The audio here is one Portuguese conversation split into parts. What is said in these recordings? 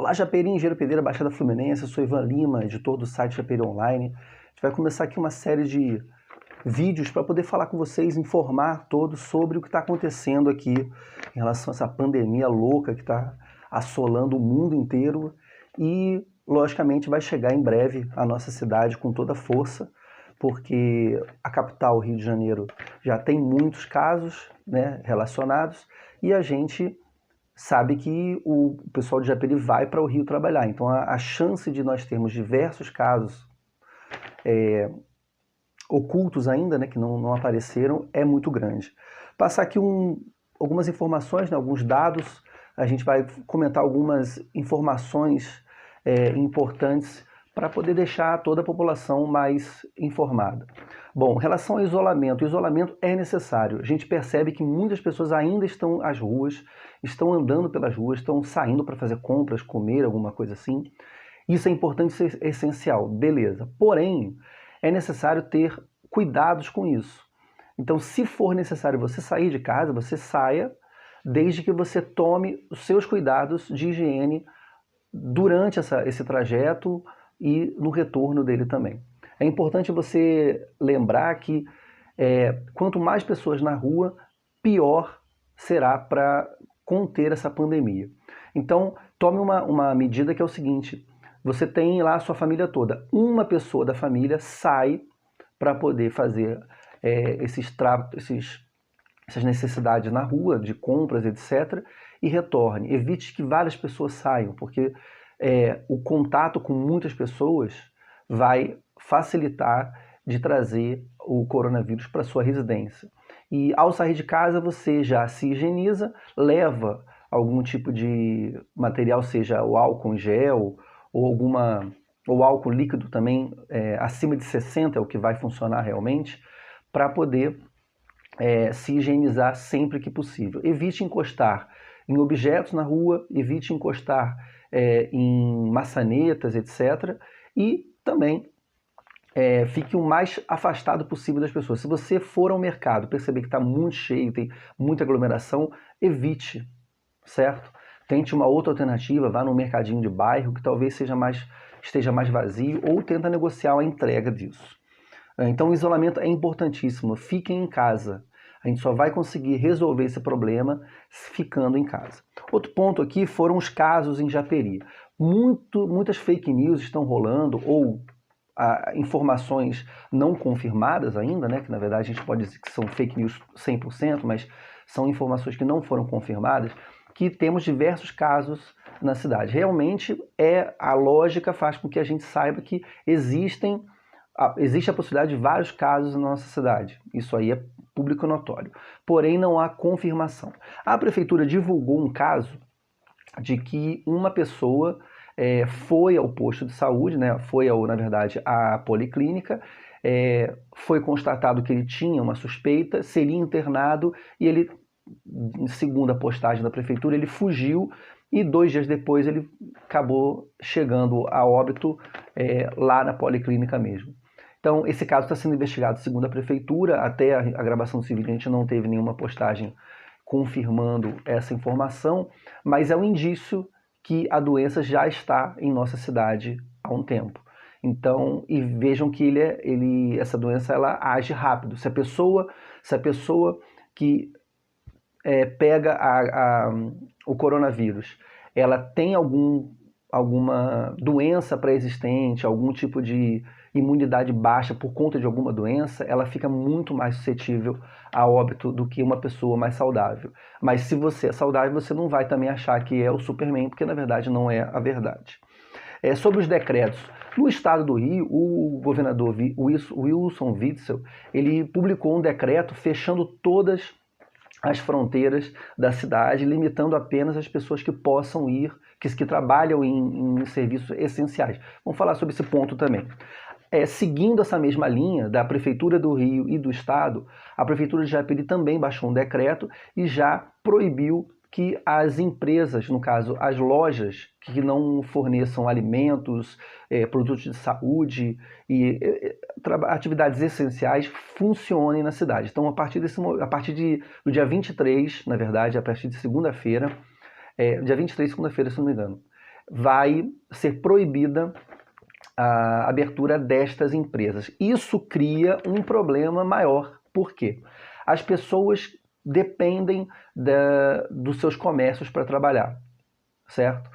Olá, Japeri, engenheiro pedreiro, Baixada Fluminense. Eu sou Ivan Lima, editor do site Japeri Online. A gente vai começar aqui uma série de vídeos para poder falar com vocês, informar todos sobre o que está acontecendo aqui em relação a essa pandemia louca que está assolando o mundo inteiro e, logicamente, vai chegar em breve à nossa cidade com toda a força, porque a capital, Rio de Janeiro, já tem muitos casos, né, relacionados e a gente sabe que o pessoal de Japeri vai para o Rio trabalhar. Então a chance de nós termos diversos casos ocultos ainda, né, que não apareceram, é muito grande. Passar aqui algumas informações, né, alguns dados, a gente vai comentar algumas informações importantes para poder deixar toda a população mais informada. Bom, em relação ao isolamento, o isolamento é necessário. A gente percebe que muitas pessoas ainda estão às ruas, estão andando pelas ruas, estão saindo para fazer compras, comer, alguma coisa assim. Isso é importante, isso é essencial, beleza. Porém, é necessário ter cuidados com isso. Então, se for necessário você sair de casa, você saia, desde que você tome os seus cuidados de higiene durante esse trajeto e no retorno dele também. É importante você lembrar que quanto mais pessoas na rua, pior será para conter essa pandemia. Então, tome uma medida que é o seguinte: você tem lá a sua família toda, uma pessoa da família sai para poder fazer essas necessidades na rua, de compras, etc., e retorne. Evite que várias pessoas saiam, porque o contato com muitas pessoas vai facilitar de trazer o coronavírus para sua residência. E ao sair de casa, você já se higieniza, leva algum tipo de material, seja o álcool em gel ou álcool líquido também, acima de 60 é o que vai funcionar realmente, para poder se higienizar sempre que possível. Evite encostar em objetos na rua, evite encostar em maçanetas, etc. E também fique o mais afastado possível das pessoas. Se você for ao mercado, perceber que está muito cheio, tem muita aglomeração, evite, certo? Tente uma outra alternativa, vá num mercadinho de bairro que talvez esteja mais vazio, ou tenta negociar a entrega disso. Então o isolamento é importantíssimo, fiquem em casa. A gente só vai conseguir resolver esse problema ficando em casa. Outro ponto aqui foram os casos em Japeri. Muitas fake news estão rolando, ou informações não confirmadas ainda, né, que na verdade a gente pode dizer que são fake news 100%, mas são informações que não foram confirmadas, que temos diversos casos na cidade. Realmente a lógica faz com que a gente saiba que existe a possibilidade de vários casos na nossa cidade. Isso aí é público notório. Porém, não há confirmação. A prefeitura divulgou um caso de que uma pessoa foi ao posto de saúde, né, na verdade, à policlínica, foi constatado que ele tinha uma suspeita, seria internado e ele, segundo a postagem da prefeitura, ele fugiu e 2 dias depois ele acabou chegando a óbito lá na policlínica mesmo. Então, esse caso está sendo investigado segundo a prefeitura. Até a gravação civil a gente não teve nenhuma postagem confirmando essa informação, mas é um indício que a doença já está em nossa cidade há um tempo. Então, e vejam que essa doença ela age rápido. Se a pessoa que pega o coronavírus, ela tem alguma doença pré-existente, algum tipo de imunidade baixa por conta de alguma doença, ela fica muito mais suscetível a óbito do que uma pessoa mais saudável. Mas se você é saudável, você não vai também achar que é o Superman, porque na verdade não é a verdade. Sobre os decretos, no estado do Rio, o governador Wilson Witzel, ele publicou um decreto fechando todas as fronteiras da cidade, limitando apenas as pessoas que possam ir, que trabalham em serviços essenciais. Vamos falar sobre esse ponto também. Seguindo essa mesma linha da Prefeitura do Rio e do Estado, a Prefeitura de Japeri também baixou um decreto e já proibiu que as empresas, no caso as lojas, que não forneçam alimentos, produtos de saúde e atividades essenciais funcionem na cidade. Então, a partir do dia 23, na verdade, a partir de segunda-feira, dia 23, segunda-feira, se não me engano, vai ser proibida a abertura destas empresas. Isso cria um problema maior. Por quê? As pessoas dependem dos seus comércios para trabalhar, certo?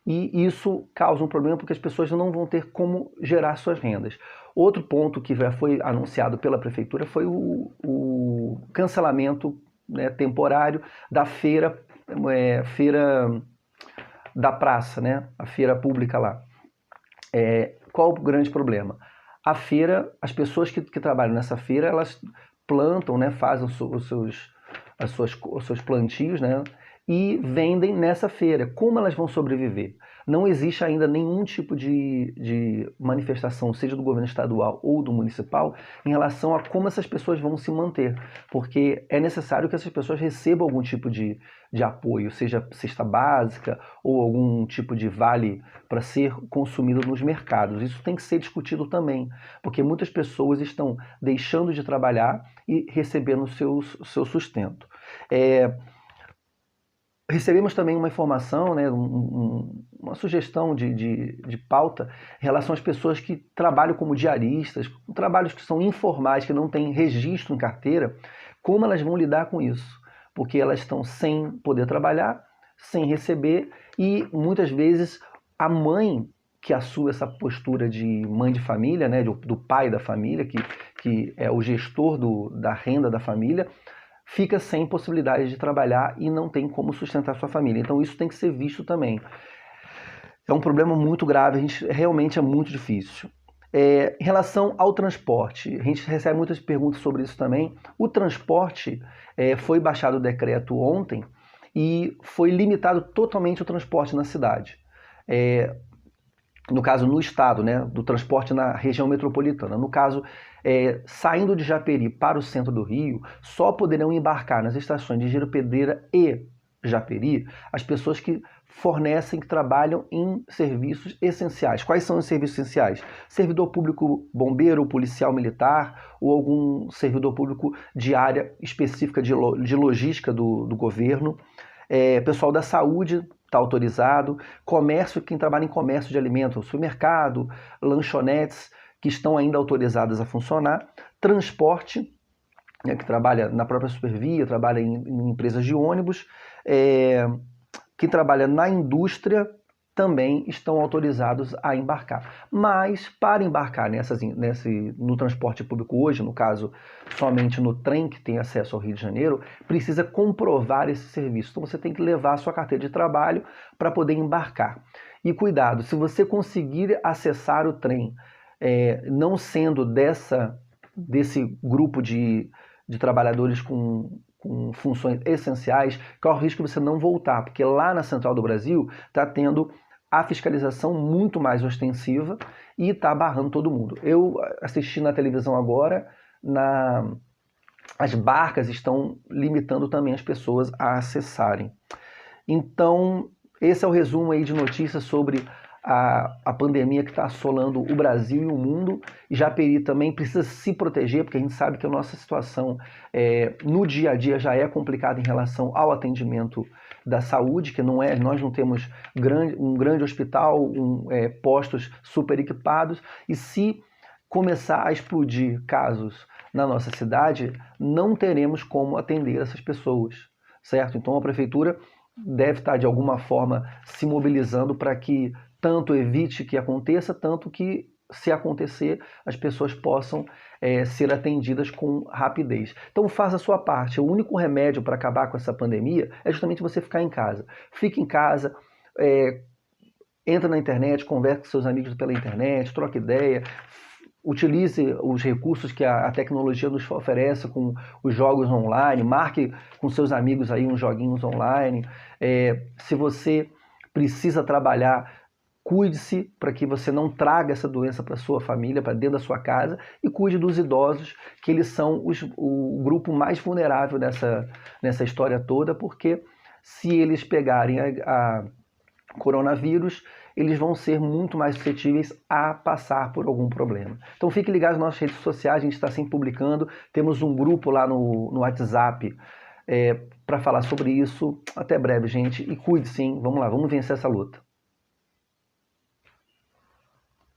E isso causa um problema porque as pessoas não vão ter como gerar suas rendas. Outro ponto que já foi anunciado pela prefeitura foi o cancelamento, né, temporário da feira da praça, né, a feira pública lá. Qual o grande problema? A feira, as pessoas que trabalham nessa feira, elas plantam, né, fazem os seus plantios, né, e vendem nessa feira. Como elas vão sobreviver? Não existe ainda nenhum tipo de manifestação, seja do governo estadual ou do municipal, em relação a como essas pessoas vão se manter, porque é necessário que essas pessoas recebam algum tipo de apoio, seja cesta básica ou algum tipo de vale para ser consumido nos mercados. Isso tem que ser discutido também, porque muitas pessoas estão deixando de trabalhar e recebendo seu sustento. Recebemos também uma informação, né, uma sugestão de pauta em relação às pessoas que trabalham como diaristas, trabalhos que são informais, que não têm registro em carteira, como elas vão lidar com isso, porque elas estão sem poder trabalhar, sem receber, e muitas vezes a mãe que assume essa postura de mãe de família, né, do pai da família, que é o gestor da renda da família, fica sem possibilidade de trabalhar e não tem como sustentar sua família. Então isso tem que ser visto também. É um problema muito grave, realmente é muito difícil. Em relação ao transporte, a gente recebe muitas perguntas sobre isso também. O transporte, foi baixado o decreto ontem e foi limitado totalmente o transporte na cidade. No caso, no estado, né, do transporte na região metropolitana. No caso, saindo de Japeri para o centro do Rio, só poderão embarcar nas estações de Giro Pedreira e Japeri as pessoas que fornecem, que trabalham em serviços essenciais. Quais são os serviços essenciais? Servidor público bombeiro, policial militar ou algum servidor público de área específica de logística do governo. Pessoal da saúde está autorizado, comércio, quem trabalha em comércio de alimentos, supermercado, lanchonetes, que estão ainda autorizadas a funcionar, transporte, né, que trabalha na própria Supervia, trabalha em empresas de ônibus, que trabalha na indústria, também estão autorizados a embarcar. Mas, para embarcar no transporte público hoje, no caso, somente no trem que tem acesso ao Rio de Janeiro, precisa comprovar esse serviço. Então, você tem que levar a sua carteira de trabalho para poder embarcar. E cuidado, se você conseguir acessar o trem, não sendo desse grupo de trabalhadores com funções essenciais, corre o risco de você não voltar, porque lá na Central do Brasil está tendo a fiscalização muito mais ostensiva e está barrando todo mundo. Eu assisti na televisão agora, as barcas estão limitando também as pessoas a acessarem. Então, esse é o resumo aí de notícias sobre a pandemia que está assolando o Brasil e o mundo. E Japeri também precisa se proteger, porque a gente sabe que a nossa situação no dia a dia já é complicada em relação ao atendimento da saúde, que não nós não temos um grande hospital, postos super equipados, e se começar a explodir casos na nossa cidade, não teremos como atender essas pessoas, certo? Então a prefeitura deve estar de alguma forma se mobilizando para que tanto evite que aconteça, tanto que, se acontecer, as pessoas possam ser atendidas com rapidez. Então faça a sua parte. O único remédio para acabar com essa pandemia é justamente você ficar em casa. Fique em casa, entra na internet, converse com seus amigos pela internet, troque ideia, utilize os recursos que a tecnologia nos oferece com os jogos online, marque com seus amigos aí uns joguinhos online. Se você precisa trabalhar, cuide-se para que você não traga essa doença para sua família, para dentro da sua casa, e cuide dos idosos, que eles são o grupo mais vulnerável nessa história toda, porque se eles pegarem a coronavírus, eles vão ser muito mais suscetíveis a passar por algum problema. Então fique ligado nas nossas redes sociais, a gente está sempre publicando, temos um grupo lá no WhatsApp para falar sobre isso. Até breve, gente, e cuide sim, vamos lá, vamos vencer essa luta.